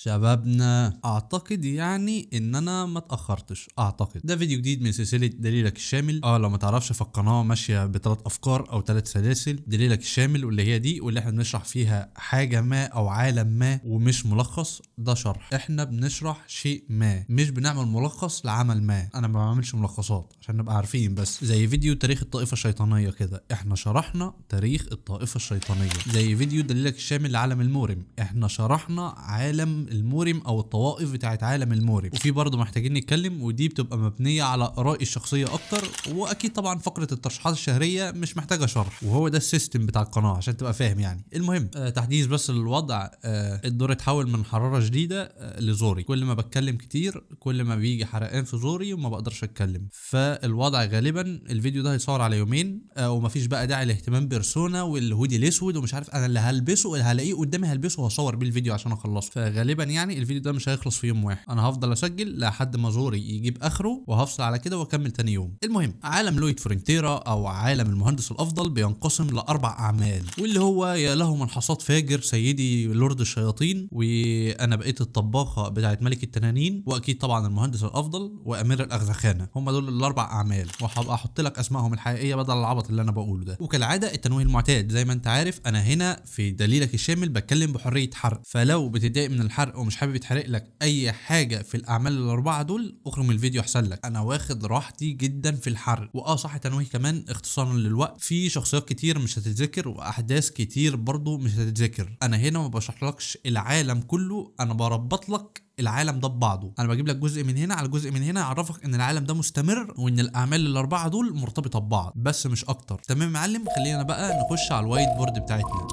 شبابنا، اعتقد يعني ان انا ما اتاخرتش. اعتقد ده فيديو جديد من سلسله دليلك الشامل. لو ما تعرفش، فالقناه ماشيه بثلاث افكار او ثلاث سلاسل: دليلك الشامل، واللي هي دي واللي احنا بنشرح فيها حاجه ما او عالم ما، ومش ملخص. ده شرح، احنا بنشرح شيء ما، مش بنعمل ملخص لعمل ما. انا ما بعملش ملخصات عشان نبقى عارفين، بس زي فيديو تاريخ الطائفه الشيطانيه كده، احنا شرحنا تاريخ الطائفه الشيطانيه. زي فيديو دليلك الشامل لعالم المورم، احنا شرحنا عالم المورم او الطوائف بتاعت عالم المورم. وفي برضه محتاجين نتكلم، ودي بتبقى مبنيه على ارائي الشخصيه اكتر. واكيد طبعا فقره الترشيحات الشهريه مش محتاجه شرح، وهو ده السيستم بتاع القناه عشان تبقى فاهم يعني. المهم تحديث بس للوضع. الدور اتحول من حراره شديده لزوري. كل ما بتكلم كتير كل ما بيجي حرقان في زوري وما بقدرش اتكلم. فالوضع غالبا الفيديو ده هيتصور على يومين، ومفيش بقى داعي لاهتمام بيرسونا والهودي الاسود ومش عارف. انا اللي هلبسه، اللي هلاقيه قدامي هلبسه وهصور بيه الفيديو عشان اخلصه. فغالبا يعني الفيديو ده مش هيخلص في يوم واحد. انا هفضل اسجل لحد ما زوري يجيب اخره، وهفصل على كده واكمل تاني يوم. المهم، عالم لويد فرنتيرا او عالم المهندس الافضل بينقسم لاربع اعمال، واللي هو: يا له من حصاد فاجر سيدي لورد الشياطين، وانا بقيت الطباخه بتاعت ملك التنانين، واكيد طبعا المهندس الافضل، وامير الاغزخانه. هم دول الاربع اعمال، وهبقى احط لك اسمائهم الحقيقيه بدل العبط اللي انا بقوله ده. وكالعاده التنويه المعتاد زي ما انت عارف، انا هنا في دليلك الشامل بتكلم بحريه حرق. فلو بتتضايق من الحرق ومش حابب يتحرق لك اي حاجه في الاعمال الاربعه دول، اخرج من الفيديو احسن لك. انا واخد راحتي جدا في الحرق. صح، تنويه كمان اختصارا للوقت. في شخصيات كتير مش هتتذكر، واحداث كتير برضو مش هتتذكر. انا هنا ما بشرحلكش العالم كله، انا بربط لك العالم ده ببعضه. انا بجيب لك جزء من هنا على جزء من هنا، اعرفك ان العالم ده مستمر، وان الاعمال الاربعه دول مرتبطه ببعض، بس مش اكتر. تمام يا معلم، خلينا بقى نخش على الوايت بورد بتاعتنا.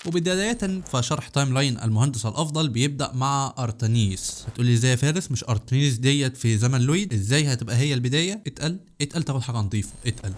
وبداية فشرح تايم لاين المهندس الافضل بيبدا مع ارتانيس. هتقول لي ازاي يا فارس؟ مش ارتانيس ديت في زمن لويد؟ ازاي هتبقى هي البدايه؟ اتقل تاخد حاجه نظيفه.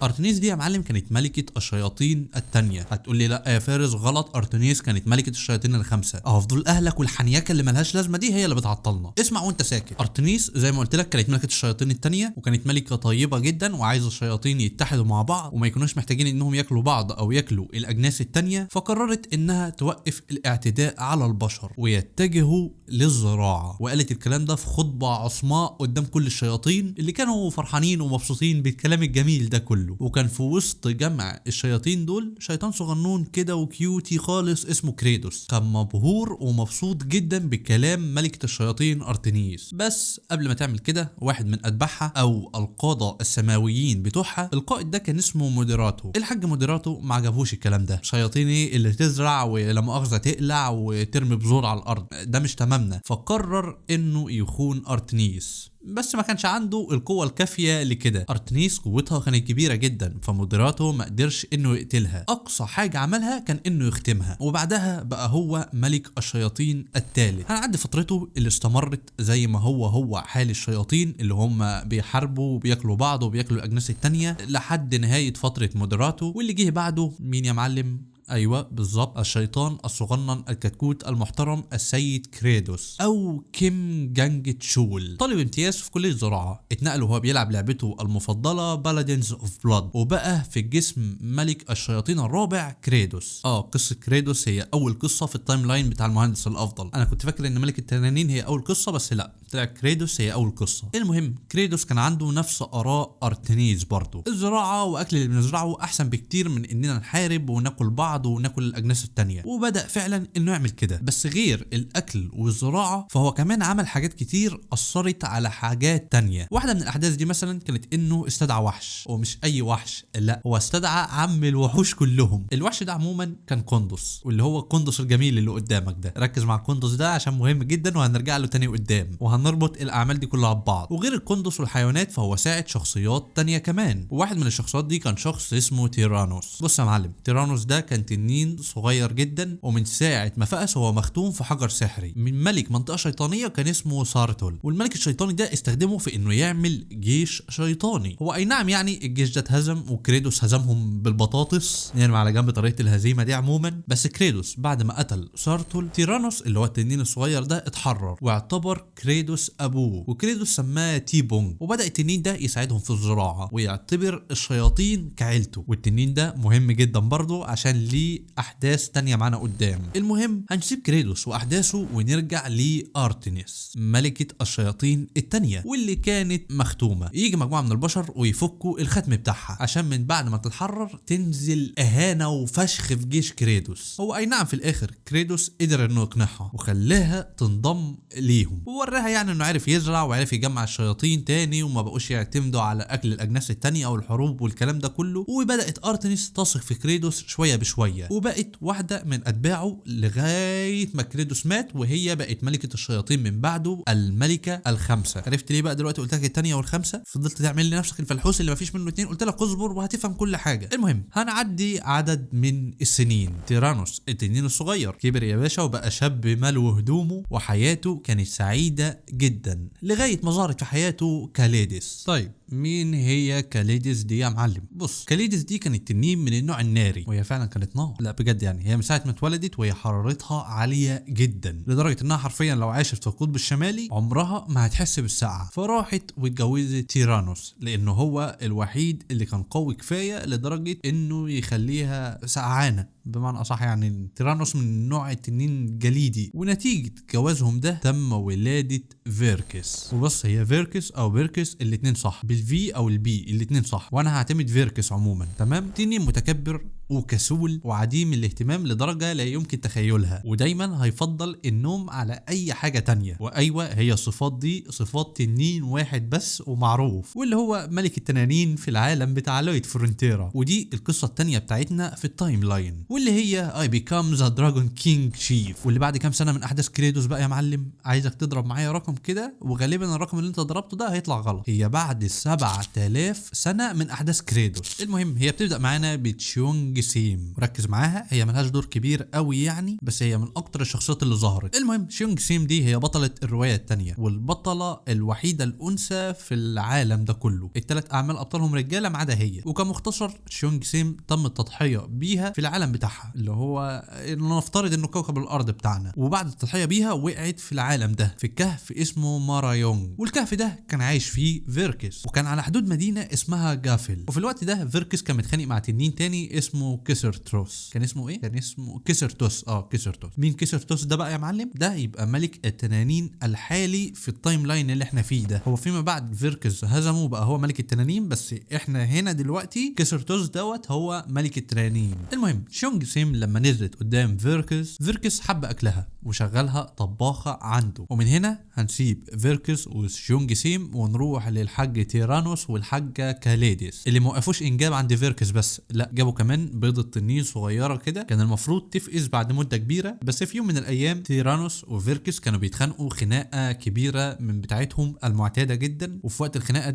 ارتانيس دي يا معلم كانت ملكه الشياطين الثانيه. هتقول لي لا يا فارس غلط، ارتانيس كانت ملكه الشياطين الخمسه. فضول اهلك والحنيكه اللي ملهاش لازمه دي هي اللي بتعطلنا. اسمع وانت ساكت. ارتانيس زي ما قلت لك كانت ملكه الشياطين الثانيه، وكانت ملكه طيبه جدا وعايزه الشياطين يتحدوا مع بعض وما يكونوش محتاجين انهم ياكلوا بعض او ياكلوا الاجناس الثانيه. فقررت انها توقف الاعتداء على البشر ويتجهوا للزراعه. وقالت الكلام ده في خطبه عصماء قدام كل الشياطين اللي كانوا فرحانين ومبسوطين بالكلام الجميل ده كله. وكان في وسط جمع الشياطين دول شيطان صغنون كده وكيوتي خالص اسمه كريدوس. كان مبهور ومبسوط جدا بكلام ملكه الشياطين ارتانيس. بس قبل ما تعمل كده، واحد من اتباعها او القاده السماويين بتوعها، القائد ده كان اسمه موديراتو. الحاج موديراتو ما عجبوش الكلام ده. شياطين ايه اللي تزرع ولا مؤاخذه تقلع وترمي بذور على الارض؟ ده مش تمامنا. فقرر انه يخون ارتانيس، بس ما كانش عنده القوة الكافية لكده. ارتانيس قوتها كانت كبيرة جدا، فموديراتو ما قدرش انه يقتلها. اقصى حاجة عملها كان انه يختمها، وبعدها بقى هو ملك الشياطين الثالث. هنعدي فترته اللي استمرت زي ما هو حال الشياطين اللي هم بيحاربوا وبياكلوا بعض وبياكلوا الاجناس التانية لحد نهاية فترة موديراتو. واللي جه بعده مين يا معلم؟ ايوه بالظبط، الشيطان الصغنن الكتكوت المحترم السيد كريدوس او كيم جانج تشول. طالب امتياز في كليه الزراعه، اتنقل وهو بيلعب لعبته المفضله بالادينز اوف بلاد، وبقى في جسم ملك الشياطين الرابع كريدوس. قصه كريدوس هي اول قصه في التايم لاين بتاع المهندس الافضل. انا كنت فاكر ان ملك التنانين هي اول قصه، بس لا، طلع كريدوس هي اول قصه. المهم، كريدوس كان عنده نفس اراء ارتانيس برضه. الزراعه واكل اللي بنزرعه احسن بكتير من اننا نحارب وناكل بعض وناكل الاجناس التانية. وبدأ فعلا انه يعمل كده. بس غير الاكل والزراعة، فهو كمان عمل حاجات كتير اثرت على حاجات تانية. واحدة من الاحداث دي مثلا كانت انه استدعى وحش، ومش اي وحش، لا، هو استدعى عم الوحوش كلهم. الوحش ده عموما كان قندس، واللي هو قندس الجميل اللي قدامك ده. ركز مع القندس ده عشان مهم جدا، وهنرجع له تاني قدام، وهنربط الاعمال دي كلها ببعض. وغير القندس والحيوانات، فهو ساعد شخصيات تانية كمان. وواحد من الشخصيات دي كان شخص اسمه تيرانوس. بص يا معلم، تيرانوس ده كان تنين صغير جدا، ومن ساعه ما فقس هو مختوم في حجر سحري من ملك منطقه شيطانيه كان اسمه سارتول، والملك الشيطاني ده استخدمه في انه يعمل جيش شيطاني. هو اي نعم يعني الجيش ده اتهزم وكريدوس هزمهم بالبطاطس، يعني على جنب طريقه الهزيمه دي عموما. بس كريدوس بعد ما قتل سارتول، تيرانوس اللي هو التنين الصغير ده اتحرر واعتبر كريدوس ابوه، وكريدوس سماه تي بونج، وبدا التنين ده يساعدهم في الزراعه ويعتبر الشياطين كعيلته. والتنين ده مهم جدا برضه عشان ليه احداث تانية معانا قدام. المهم هنسيب كريدوس واحداثه ونرجع لارتينيس ملكه الشياطين التانية واللي كانت مختومه. يجي مجموعه من البشر ويفكوا الختم بتاعها عشان من بعد ما تتحرر تنزل اهانه وفشخ في جيش كريدوس. هو اي نعم في الاخر كريدوس قدر انه يقنعها وخلاها تنضم ليهم، ووراها يعني انه عرف يزرع وعرف يجمع الشياطين تاني وما بقوش يعتمدوا على اكل الاجناس التانية او الحروب والكلام ده كله. وبدات ارتينيس تثق في كريدوس شويه بشويه، وبقت واحده من اتباعه لغايه ما كريدوس مات، وهي بقت ملكه الشياطين من بعده الملكه الخامسه. عرفت ليه بقى دلوقتي قلت لك الثانيه والخامسه؟ فضلت تعمل لي نفسك الفلحوس اللي مفيش منه اتنين. قلت لك اصبر وهتفهم كل حاجه. المهم هنعدي عدد من السنين. تيرانوس التنين الصغير كبر يا باشا وبقى شاب ملو هدومه، وحياته كانت سعيده جدا لغايه ما ظهرت في حياته كاليدس. طيب مين هي كاليدس دي يا معلم؟ بص، كاليدس دي كانت تنين من النوع الناري، وهي فعلا كانت نار. لا بجد يعني هي من ساعه ما اتولدت وهي حرارتها عاليه جدا لدرجه انها حرفيا لو عاشت في القطب الشمالي عمرها ما هتحس بالسقعه. فراحت واتجوزت تيرانوس لانه هو الوحيد اللي كان قوي كفايه لدرجه انه يخليها سقعانه بمعنى اصح. يعني تيرانوس من نوع التنين الجليدي. ونتيجه جوازهم ده تم ولاده فيركس. وبص هي فيركس او بيركس الاتنين صح، بالفي او البي الاتنين صح، وانا هعتمد فيركس عموما. تمام. تنين متكبر وكسول وعديم الاهتمام لدرجة لا يمكن تخيلها، ودايما هيفضل النوم على اي حاجة تانية. وايوه هي الصفات دي صفات تنين واحد بس ومعروف، واللي هو ملك التنانين في العالم بتاع لويد فرونتيرا. ودي القصة التانية بتاعتنا في التايم لاين، واللي هي I become the Dragon King Chief. واللي بعد كام سنة من احداث كريدوس بقى يا معلم، عايزك تضرب معايا رقم كده، وغالبا الرقم اللي انت ضربته ده هيطلع غلط. هي بعد 7000 سنة من احداث كريدوس. المهم هي بتبدأ معانا بتشيونج سيم، وركز معاها هي ملهاش دور كبير قوي يعني، بس هي من اكتر الشخصيات اللي ظهرت. المهم تشيونج سيم دي هي بطلة الرواية التانية والبطلة الوحيدة الانثى في العالم ده كله. الثلاث اعمال ابطالهم رجالة ما عدا هي. وكمختصر تشيونج سيم تم التضحية بيها في العالم بتاعها اللي هو نفترض انه كوكب الارض بتاعنا، وبعد التضحية بيها وقعت في العالم ده في كهف اسمه مارايونج. والكهف ده كان عايش فيه فيركس، وكان على حدود مدينة اسمها جافل. وفي الوقت ده فيركس كان متخانق مع تنين تاني اسمه كيسرتروس. كان اسمه ايه؟ كان اسمه كيسرتوس. كيسرتوس. مين كيسرتوس ده بقى يا معلم؟ ده يبقى ملك التنانين الحالي في التايم لاين اللي احنا فيه ده. هو فيما بعد فيركس هزمه بقى هو ملك التنانين، بس احنا هنا دلوقتي كيسرتوس دوت هو ملك التنانين. المهم شونج سيم لما نزلت قدام فيركس حب اكلها وشغلها طباخة عنده. ومن هنا هنسيب فيركس وشونج سيم ونروح للحاج تيرانوس والحاجة كاليدس اللي موقفوش انجاب عند فيركس بس، لا جابوا كمان بيضة تنين صغيرة كده كان المفروض تفقس بعد مدة كبيرة. بس في يوم من الايام تيرانوس وفيركس كانوا بيتخانقوا خناقة كبيرة من بتاعتهم المعتادة جدا. وفي وقت الخناقة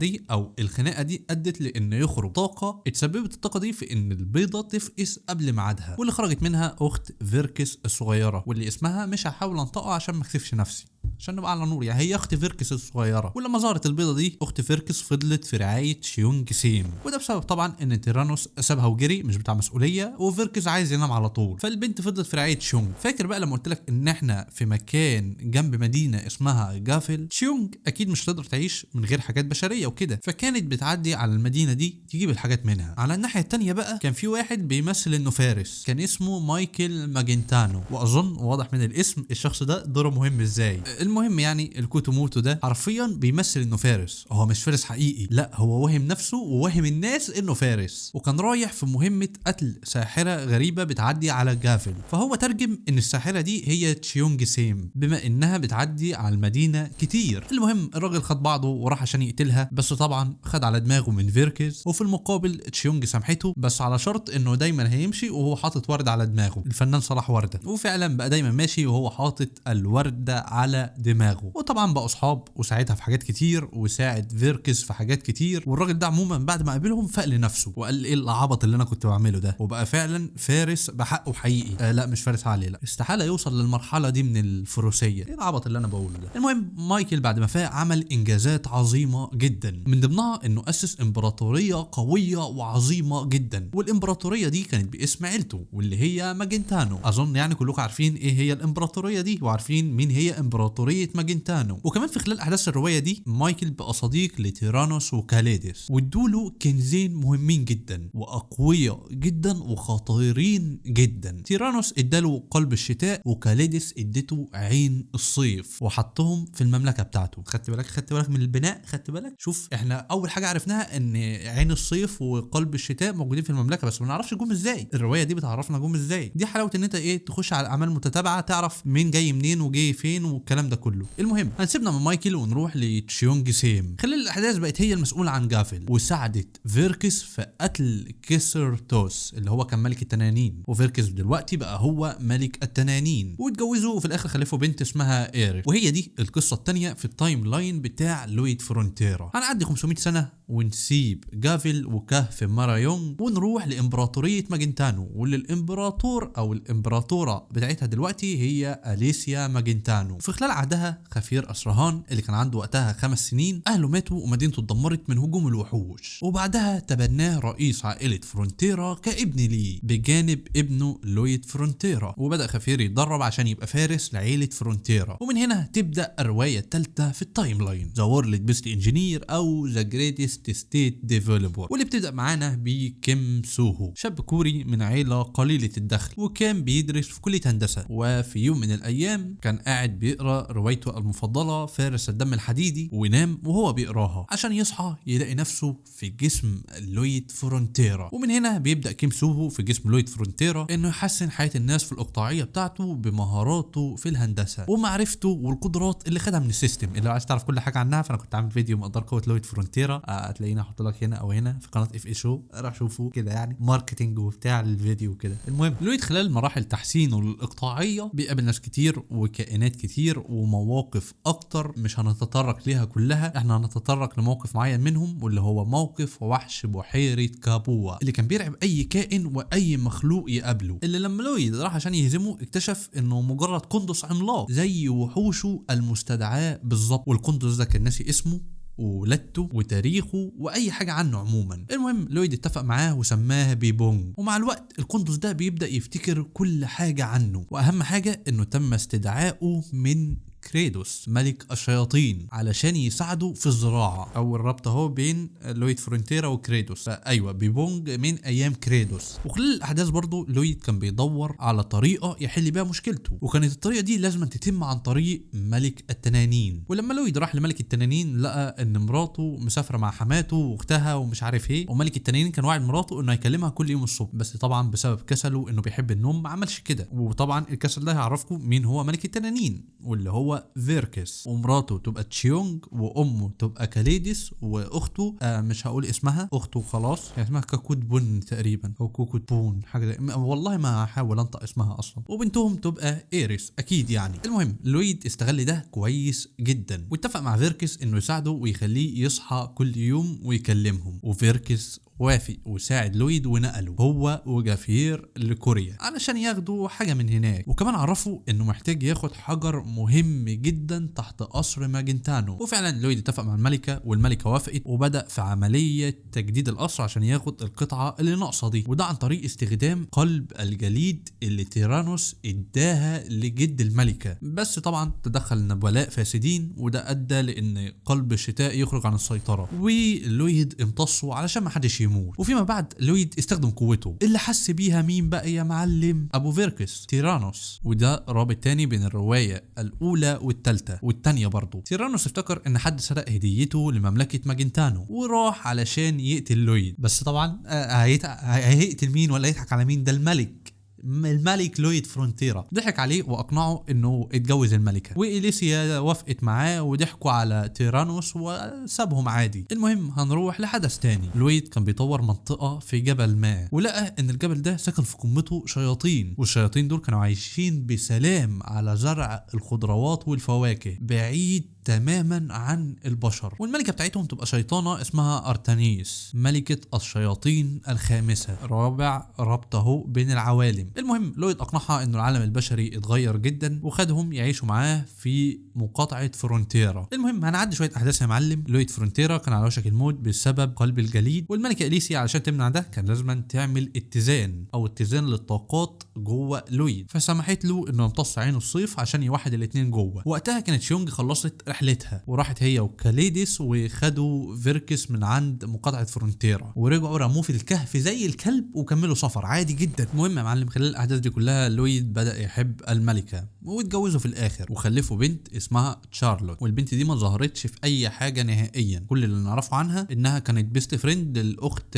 دي ادت لان يخرج طاقة. اتسببت الطاقة دي في ان البيضة تفقس قبل ميعادها، واللي خرجت منها اخت فيركس الصغيرة واللي اسمها مش هحاول انطقه عشان ما اكسفش نفسي عشان نبقى على نور. يعني هي اخت فيركس الصغيره. ولما ظهرت البيضه دي اخت فيركس فضلت في رعايه شيونج سيم، وده بسبب طبعا ان تيرانوس سابها وجري مش بتاع مسؤوليه، وفيركس عايز ينام على طول. فالبنت فضلت في رعايه شيونج. فاكر بقى لما قلت لك ان احنا في مكان جنب مدينه اسمها جافل؟ شيونج اكيد مش هتقدر تعيش من غير حاجات بشريه وكده، فكانت بتعدي على المدينه دي تجيب الحاجات منها. على الناحيه الثانيه بقى كان في واحد بيمثل انه فارس كان اسمه مايكل ماجنتانو، واظن واضح من الاسم الشخص ده دوره مهم ازاي. المهم يعني الكوتوموتو ده حرفيا بيمثل انه فارس. هو مش فارس حقيقي، لا هو واهم نفسه وواهم الناس انه فارس، وكان رايح في مهمة قتل ساحرة غريبة بتعدي على جافل. فهو ترجم ان الساحرة دي هي تشيونج سيم بما انها بتعدي على المدينة كتير. المهم الراجل خد بعضه وراح عشان يقتلها، بس طبعا خد على دماغه من فيركس. وفي المقابل تشيونج سامحته بس على شرط انه دايما هيمشي وهو حاطط وردة على دماغه. الفنان صلاح وردة، وفعلا بقى دايما ماشي وهو حاطط الوردة على دماغه، وطبعا بقوا اصحاب وساعدها في حاجات كتير وساعد فيركس في حاجات كتير. والراجل ده عموما بعد ما قابلهم فاق لنفسه وقال ايه العبط اللي انا كنت بعمله ده، وبقى فعلا فارس بحقه حقيقي. لا مش فارس عالي، لا استحاله يوصل للمرحله دي من الفروسيه. ايه العبط اللي انا بقوله ده؟ المهم مايكل بعد ما فاق عمل انجازات عظيمه جدا، من ضمنها انه اسس امبراطوريه قويه وعظيمه جدا، والامبراطوريه دي كانت باسم عيلته واللي هي ماجنتانو. اظن يعني كلكم عارفين ايه هي الامبراطوريه دي وعارفين مين هي امبراطوريه ماجنتانو. وكمان في خلال احداث الروايه دي مايكل بقى صديق لتيرانوس وكاليدس، وادوله كنزين مهمين جدا واقوياء جدا وخطيرين جدا. تيرانوس اداله قلب الشتاء وكاليدس ادته عين الصيف وحطهم في المملكه بتاعته. خدت بالك من البناء؟ خدت بالك؟ شوف احنا اول حاجه عرفناها ان عين الصيف وقلب الشتاء موجودين في المملكه، بس ما نعرفش جم ازاي. الروايه دي بتعرفنا جم ازاي. دي حلاوه ان انت ايه تخش على الاعمال المتتابعه تعرف مين جاي منين وجاي فين والكلام ده كله. المهم هنسيبنا من مايكل ونروح لتشيونج سيم. خلال الاحداث بقت هي المسؤوله عن جافل، وساعدت فيركس في قتل كيسرتوس اللي هو كان ملك التنانين، وفيركس دلوقتي بقى هو ملك التنانين، واتجوزوا وفي الاخر خلفوا بنت اسمها ايريك. وهي دي القصه الثانيه في التايم لاين بتاع لويد فرونتيرا. هنعدي 500 سنه ونسيب جافل وكهف مارايونج ونروح لامبراطوريه ماجنتانو، واللي الامبراطور او الامبراطوره بتاعتها دلوقتي هي اليسيا ماجنتانو. في خلال عهدها خفير اسرهان اللي كان عنده وقتها 5 سنين اهله ماتوا ومدينته اتدمرت من هجوم الوحوش، وبعدها تبناه رئيس عائله فرونتيرا كابن ليه بجانب ابنه لويد فرونتيرا، وبدا خفير يتدرب عشان يبقى فارس لعائله فرونتيرا. ومن هنا تبدا الروايه الثالثه في التايم لاين، ذا وورلد بيست انجينير او ذا جريتست ستيت ديفلوبر، واللي بتبدا معانا بكيم سوهو، شاب كوري من عيله قليله الدخل وكان بيدرس في كليه هندسه. وفي يوم من الايام كان قاعد بيقرا روايته المفضله فارس الدم الحديدي، ونام وهو بيقراها عشان يصحى يلاقي نفسه في جسم لويد فرونتيرا. ومن هنا بيبدا كيم سوهو في جسم لويد فرونتيرا انه يحسن حياه الناس في الاقطاعيه بتاعته بمهاراته في الهندسه ومعرفته والقدرات اللي خدها من السيستم. اللي لو عايز تعرف كل حاجه عنها فانا كنت عامل فيديو مقدار قوه لويد فرونتيرا، هتلاقيني احط لك هنا او هنا في قناه اف اي شو، راح شوفوا كده يعني ماركتنج وبتاع الفيديو كده. المهم لويد خلال مراحل تحسينه الاقطاعيه بيقابل ناس كتير وكائنات كتير ومواقف اكتر مش هنتطرق ليها كلها، احنا هنتطرق لموقف معين منهم واللي هو موقف وحش بحيره كابوا اللي كان بيرعب اي كائن واي مخلوق يقابله، اللي لما لويد راح عشان يهزمه اكتشف انه مجرد قندس عملاق زي وحوشه المستدعاه بالظبط، والقندس ده كان ناسي اسمه وولادته وتاريخه واي حاجه عنه عموما. المهم لويد اتفق معاه وسماه بيبونج، ومع الوقت القندس ده بيبدا يفتكر كل حاجه عنه، واهم حاجه انه تم استدعائه من كريدوس ملك الشياطين علشان يساعده في الزراعه. اول ربط اهو بين لويد فرونتيرا وكريدوس، ايوه بيبونج من ايام كريدوس. وخلال الاحداث برضو لويد كان بيدور على طريقه يحل بيها مشكلته، وكانت الطريقه دي لازم تتم عن طريق ملك التنانين. ولما لويد راح لملك التنانين لقى ان مراته مسافره مع حماته واختها ومش عارف ايه، وملك التنانين كان واعد مراته انه هيكلمها كل يوم الصبح، بس طبعا بسبب كسله انه بيحب النوم ما عملش كده. وطبعا الكسل ده هيعرفكم مين هو ملك التنانين، واللي هو فيركس، ومراته تبقى تشيونج، وامه تبقى كاليدس، واخته مش هقول اسمها اخته خلاص، يعني اسمها كاكوت بون تقريبا او كوكوت بون حاجه والله ما هحاول انطق اسمها اصلا، وبنتهم تبقى ايريس اكيد يعني. المهم لويد استغل ده كويس جدا واتفق مع فيركس انه يساعده ويخليه يصحى كل يوم ويكلمهم، وفيركس وافق وساعد لويد ونقله هو وجافير لكوريا علشان ياخدوا حاجه من هناك، وكمان عرفوا انه محتاج ياخد حجر مهم جدا تحت قصر ماجنتانو. وفعلا لويد اتفق مع الملكه والملكه وافقت، وبدا في عمليه تجديد القصر عشان ياخد القطعه اللي ناقصه دي، وده عن طريق استخدام قلب الجليد اللي تيرانوس اداها لجد الملكه. بس طبعا تدخل نبلاء فاسدين وده ادى لان قلب الشتاء يخرج عن السيطره، ولويد امتصه علشان ما حدش يموت. وفيما بعد لويد استخدم قوته اللي حس بيها مين بقى يا معلم؟ ابو فيركس تيرانوس. وده رابط تاني بين الروايه الاولى والثالثه والثانيه برضه. تيرانوس افتكر ان حد سرق هديته لمملكه ماجنتانو وراح علشان يقتل لويد، بس طبعا هيقتل مين ولا يضحك على مين؟ ده الملك الملك لويد فرونتيرا. ضحك عليه واقنعه انه اتجوز الملكه، واليسيا وافقت معاه وضحكوا على تيرانوس وسابهم عادي. المهم هنروح لحدث تاني. لويد كان بيطور منطقه في جبل ما، ولقى ان الجبل ده ساكن في قمته شياطين، والشياطين دول كانوا عايشين بسلام على زرع الخضروات والفواكه بعيد تماما عن البشر. والملكه بتاعتهم تبقى شيطانه اسمها ارتانيس، ملكه الشياطين الخامسه، رابع ربطه بين العوالم. المهم لويد اقنعها انه العالم البشري اتغير جدا وخدهم يعيشوا معاه في مقاطعه فرونتيرا. المهم هنعدي شويه احداث يا معلم. لويد فرونتيرا كان على وشك الموت بسبب قلب الجليد، والملكه اليسيا علشان تمنع ده كان لازم تعمل اتزان للطاقات جوه لويد، فسمحت له انه يمتص عينه الصيف عشان يوحد الاثنين جوه. وقتها كانت شيونج خلصت رحلتها وراحت هي وكاليديس وخدوا فيركس من عند مقاطعه فرونتيرا، ورجعوا رموه في الكهف زي الكلب وكملوا سفر عادي جدا. المهم يا معلم خلال الاحداث دي كلها لويد بدا يحب الملكه واتجوزوا في الاخر وخلفوا بنت اسمها تشارلوت. والبنت دي ما ظهرتش في اي حاجه نهائيا، كل اللي نعرفه عنها انها كانت بيست فريند للاخت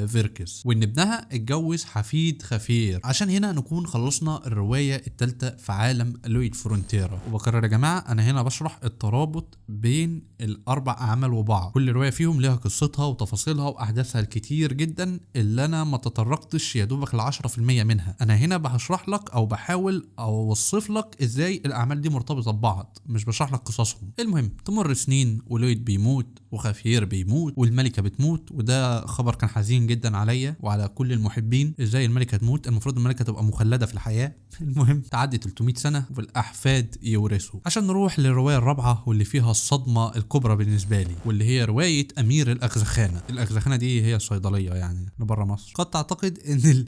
فيركس، وان ابنها اتجوز حفيد خفير. عشان هنا نكون خلصنا الروايه الثالثه في عالم لويد فرونتيرا. وبكرر يا جماعه انا هنا بشرح الترابط بين الاربع اعمال وبعض، كل روايه فيهم لها قصتها وتفاصيلها واحداثها الكتير جدا اللي انا ما تطرقتش يا دوبك ل10% منها. انا هنا بشرح لك او بحاول اوصف لك ازاي الاعمال دي مرتبطه ببعض، مش بشرح لك قصصهم. المهم تمر سنين ولويد بيموت وخفير بيموت والملكه بتموت، وده خبر كان حزين جدا عليا وعلى كل المحبين. ازاي الملكه تموت؟ المفروض الملكه تبقى مخلده في الحياه. المهم تعدي 300 سنه والاحفاد يورثوا. عشان نروح للروايه الرابعه واللي فيها الصدمه الكبرى بالنسبه لي، واللي هي روايه امير الاغزخانه. الاغزخانه دي هي الصيدليه يعني بره مصر. قد تعتقد ان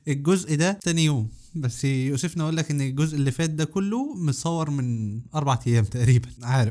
الجزء ده تاني يوم، بس يوسفنا اقول لك ان الجزء اللي فات ده كله متصور من 4 ايام تقريبا.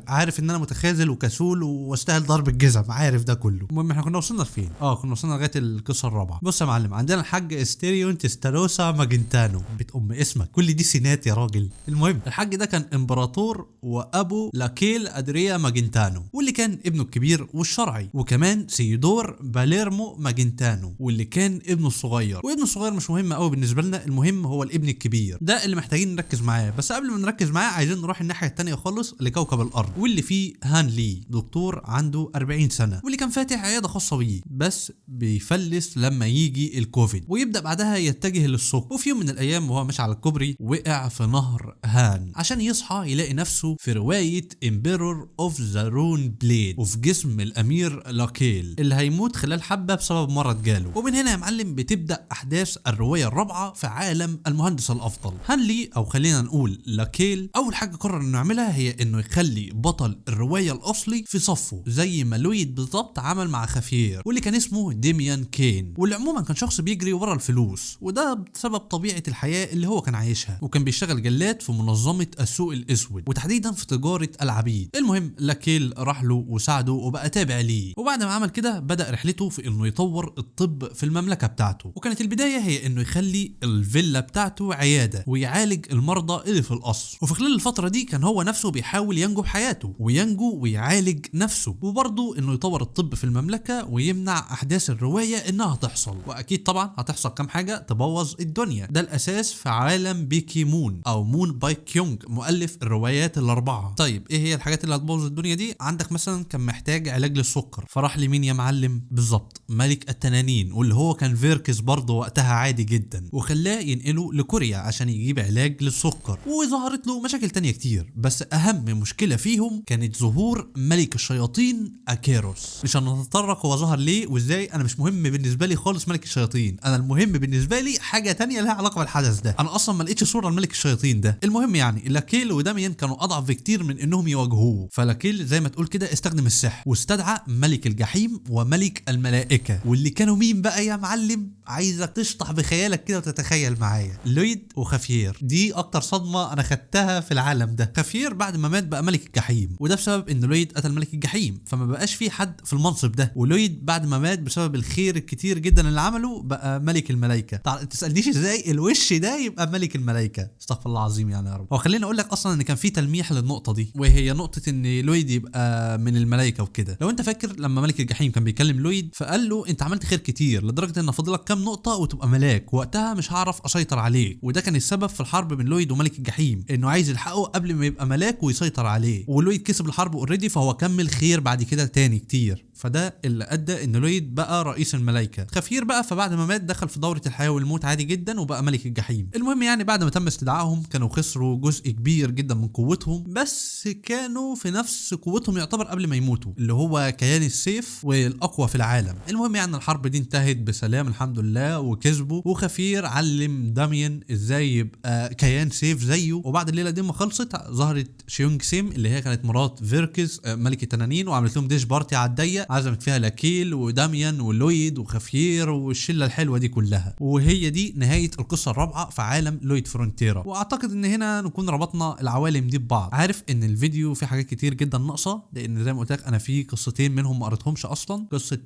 عارف ان انا متخاذل وكسول واستاهل ضرب الجزم، عارف ده كله. المهم احنا كنا وصلنا لفين؟ كنا وصلنا لغايه القصه الرابعه. بص يا معلم، عندنا الحاج استيريون تستاروسا ماجنتانو، بتأم اسمك كل دي سينات يا راجل. المهم الحاج ده كان امبراطور وابو لاكيل ادريا ماجنتانو، واللي كان ابنه الكبير والشرعي، وكمان سيدور باليرمو ماجنتانو واللي كان ابنه الصغير. وابنه الصغير مش مهم قوي بالنسبه لنا، المهم هو الابن الكبير ده اللي محتاجين نركز معاه. بس قبل ما نركز معاه عايزين نروح الناحيه الثانيه خالص لكوكب الارض، واللي فيه هان لي، دكتور عنده 40 سنه واللي كان فاتح عياده خاصه بيه، بس بيفلس لما يجي الكوفيد ويبدا بعدها يتجه للسكر. وفي يوم من الايام وهو ماشي على الكوبري وقع في نهر هان عشان يصحى يلاقي نفسه في روايه امبيرور اوف ذا رون بليد وفي جسم الامير لاكيل اللي هيموت خلال حبه بسبب مرض جاله. ومن هنا يا معلم بتبدا احداث الروايه الرابعه في عالم المهندس الافضل. هانلي او خلينا نقول لاكيل اول حاجه قرر انه يعملها هي انه يخلي بطل الروايه الاصلي في صفه، زي ما لويد بالظبط عمل مع خفير واللي كان اسمه ديميان كين، واللي عموما كان شخص بيجري ورا الفلوس، وده بسبب طبيعه الحياه اللي هو كان عايشها، وكان بيشتغل جلاد في منظمه السوق الاسود وتحديدا في تجاره العبيد. المهم لاكيل راح له وساعده وبقى تابع ليه، وبعد ما عمل كده بدا رحلته في انه يطور الطب في المملكه بتاعته. وكانت البدايه هي انه يخلي الفيلا بتاعته عياده ويعالج المرضى اللي في القصر. وفي خلال الفتره دي كان هو نفسه بيحاول ينجو بحياته وينجو ويعالج نفسه، وبرضه انه يطور الطب في المملكه ويمنع احداث الروايه انها تحصل. واكيد طبعا هتحصل كام حاجه تبوظ الدنيا، ده الاساس في عالم بيكي مون او مون باي كيونج مؤلف الروايات الاربعه. طيب ايه هي الحاجات اللي هتبوظ الدنيا دي؟ عندك مثلا كان محتاج علاج للسكر، فراح لمين يا معلم؟ بالظبط ملك التنانين، واللي هو كان فيركس برضه وقتها عادي جدا، وخلاه ينقله لكوريا عشان يجيب علاج للسكر. وظهرت له مشاكل تانية كتير، بس اهم مشكله فيهم كانت ظهور ملك الشياطين اكيروس. مش هنتطرق هو ظهر ليه وازاي، انا مش مهم بالنسبه لي خالص ملك الشياطين، انا المهم بالنسبه لي حاجه تانية لها علاقه بالحدث ده. انا اصلا ما لقيتش صوره لملك الشياطين ده. المهم يعني لاكيل وداميان كانوا اضعف بكتير من انهم يواجهوه، فلاكيل زي ما تقول كده استخدم السحر واستدعى ملك الجحيم وملك الملائكه، واللي كانوا مين بقى يا معلم؟ عايزك تشطح بخيالك كده وتتخيل معايا. لويد وخفير. دي اكتر صدمه انا خدتها في العالم ده. خفير بعد ما مات بقى ملك الجحيم، وده بسبب ان لويد قتل ملك الجحيم، فما بقاش في حد في المنصب ده. ولويد بعد ما مات بسبب الخير الكتير جدا اللي عمله بقى ملك الملائكه. تسالنيش ازاي الوش ده يبقى ملك الملائكه، استغفر الله العظيم يعني يا رب. هو خليني اقول لك اصلا ان كان في تلميح للنقطه دي، وهي نقطه ان لويد يبقى من الملائكه وكده. لو انت فاكر لما ملك الجحيم كان بيكلم لويد فقال له انت عملت خير كتير لدرجه ان فاضلك كام كام نقطه وتبقى ملاك، وقتها مش هعرف اسيطر عليه. وده كان السبب في الحرب بين لويد وملك الجحيم، انه عايز يلحقه قبل ما يبقى ملاك ويسيطر عليه. ولويد كسب الحرب اوريدي، فهو كمل خير بعد كده تاني كتير، فده اللي ادى ان لويد بقى رئيس الملائكه. خفير بقى فبعد ما مات دخل في دوره الحياه والموت عادي جدا وبقى ملك الجحيم. المهم يعني بعد ما تم استدعائهم كانوا خسروا جزء كبير جدا من قوتهم، بس كانوا في نفس قوتهم يعتبر قبل ما يموتوا، اللي هو كيان السيف والاقوى في العالم. المهم يعني الحرب دي انتهت بسلام الحمد لله وكسبوا، وخفير علم داميان ازاي يبقى كيان سيف زيه. وبعد الليله دي ما خلصت ظهرت شيونج سيم اللي هي كانت مرات فيركس ملك التنانين، وعملت لهم ديش بارتي على الضيق، عزمت فيها لاكيل وداميان ولويد وخفير والشله الحلوه دي كلها. وهي دي نهايه القصه الرابعه في عالم لويد فرونتيرا. واعتقد ان هنا نكون ربطنا العوالم دي ببعض. عارف ان الفيديو فيه حاجات كتير جدا ناقصه، لان زي ما قلت لك انا في قصتين منهم ما قريتهمش اصلا، قصه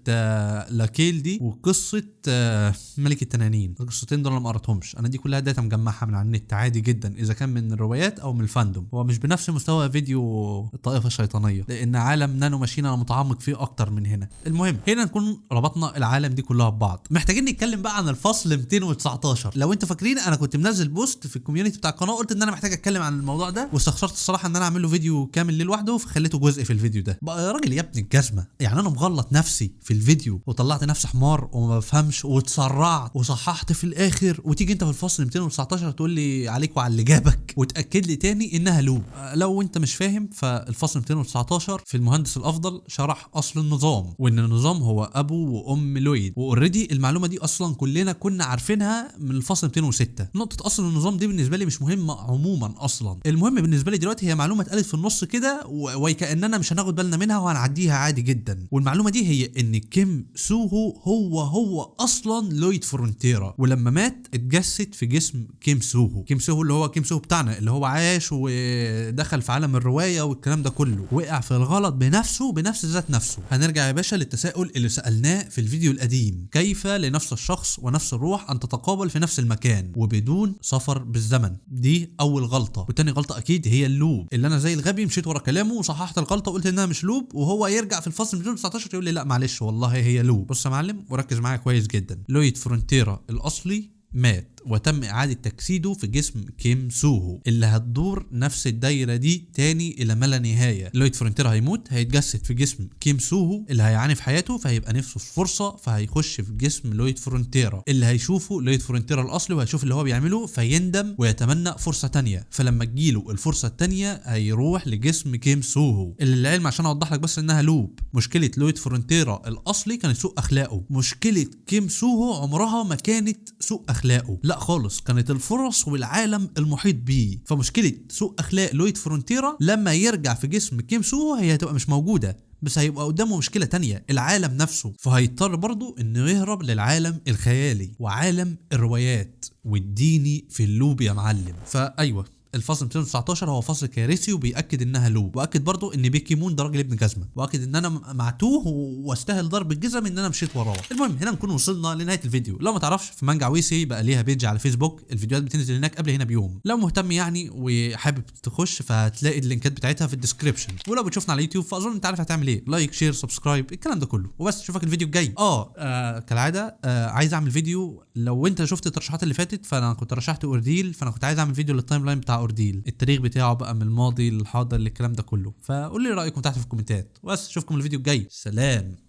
لاكيل دي وقصه ملك التنانين. القصتين دول ما قريتهمش انا، دي كلها داتا مجمعها من على النت عادي جدا، اذا كان من الروايات او من الفاندوم. هو مش بنفس مستوى فيديو الطائفه الشيطانيه، لان عالم نانو ماشين انا متعمق فيه اكتر من هنا. المهم هنا نكون ربطنا العالم دي كلها ببعض. محتاجين نتكلم بقى عن الفصل 219. لو انتوا فاكرين انا كنت منزل بوست في الكوميونتي بتاع القناه قلت ان انا محتاج اتكلم عن الموضوع ده، واستخسرت الصراحه ان انا اعمل له فيديو كامل ليه لوحده، فخليته جزء في الفيديو ده. بقى يا راجل يا ابن الجزمه، يعني انا مغلط نفسي في الفيديو وطلعت نفسي حمار وما بفهمش واتسرعت وصححت في الاخر، وتيجي انت في الفصل 219 تقول لي عليك وعلى اللي جابك وتاكد لي تاني انها لوب. لو انت مش فاهم فالفصل 219 في المهندس الافضل شرح اصل النظام، وان النظام هو ابو وام لويد، واوريدي المعلومه دي اصلا كلنا كنا عارفينها من الفصل 206. نقطه اصل النظام دي بالنسبه لي مش مهمه عموما اصلا، المهم بالنسبه لي دلوقتي هي معلومه اتقالت في النص كده وكاننا مش هناخد بالنا منها وهنعديها عادي جدا. والمعلومه دي هي ان كيم سوهو هو اصلا لويد فرونتيرا، ولما مات اتجسد في جسم كيم سوهو. كيم سوهو اللي هو كيم سوهو بتاعنا، اللي هو عاش ودخل في عالم الروايه والكلام ده كله، وقع في الغلط بنفس ذات نفسه. هنرجع يا باشا للتساؤل اللي سالناه في الفيديو القديم، كيف لنفس الشخص ونفس الروح ان تتقابل في نفس المكان وبدون سفر بالزمن؟ دي اول غلطه. وتاني غلطه اكيد هي اللوب، اللي انا زي الغبي مشيت ورا كلامه وصححت الغلطه وقلت انها مش لوب، وهو يرجع في الفصل 219 يقول لي لا معلش والله هي لوب. بص يا معلم وركز معايا كويس جدا، لويد فرونتيرا الاصلي مات وتم إعادة تجسيده في جسم كيم سوهو، اللي هتدور نفس الدايرة دي تاني إلى ما لا نهاية. لويد فرونتيرا هيموت، هيتجسد في جسم كيم سوهو اللي هيعاني في حياته، فهيبقى نفسه في فرصة، فهيخش في جسم لويد فرونتيرا اللي هيشوفه لويد فرونتيرا الأصلي، وهيشوف اللي هو بيعمله فيندم ويتمنى فرصة تانية. فلما تجيله الفرصة التانية هيروح لجسم كيم سوهو، اللي العلم عشان أوضح لك بس إنها لوب. مشكلة لويد فرونتيرا الأصلي كانت سوء أخلاقه، مشكلة كيم سوهو عمرها ما كانت سوء أخلاقه، لا خالص، كانت الفرص والعالم المحيط بيه. فمشكلة سوء أخلاق لويد فرونتيرا لما يرجع في جسم كيم سوهو هي هتبقى مش موجودة، بس هيبقى قدامه مشكلة تانية، العالم نفسه. فهيضطر برضو انه يهرب للعالم الخيالي وعالم الروايات والديني في اللوب يا معلم. فأيوة الفصل 219 هو فصل كارثي وبيأكد انها لوب، واكد برضو ان بيكي مون ده راجل ابن جزمه، واكد ان انا معتوه واستاهل ضرب الجزم ان انا مشيت وراه. المهم هنا نكون وصلنا لنهايه الفيديو. لو ما تعرفش في مانجا عويسي بقى ليها بيج على فيسبوك، الفيديوهات بتنزل هناك قبل هنا بيوم. لو مهتم يعني وحابب تخش فهتلاقي اللينكات بتاعتها في الديسكربشن، ولو بتشوفنا على اليوتيوب فاظن انت عارف هتعمل ايه، لايك شير سبسكرايب الكلام ده كله. وبس اشوفك الفيديو الجاي. كالعاده عايز اعمل فيديو، لو انت شفت الترشيحات اللي فاتت فانا كنت رشحت اورديل، فانا كنت عايز اعمل فيديو للتايم لاين بتاع اورديل، التاريخ بتاعه بقى من الماضي للحاضر للكلام ده كله. فقول لي رايكم تحت في الكومنتات، بس اشوفكم الفيديو الجاي. سلام.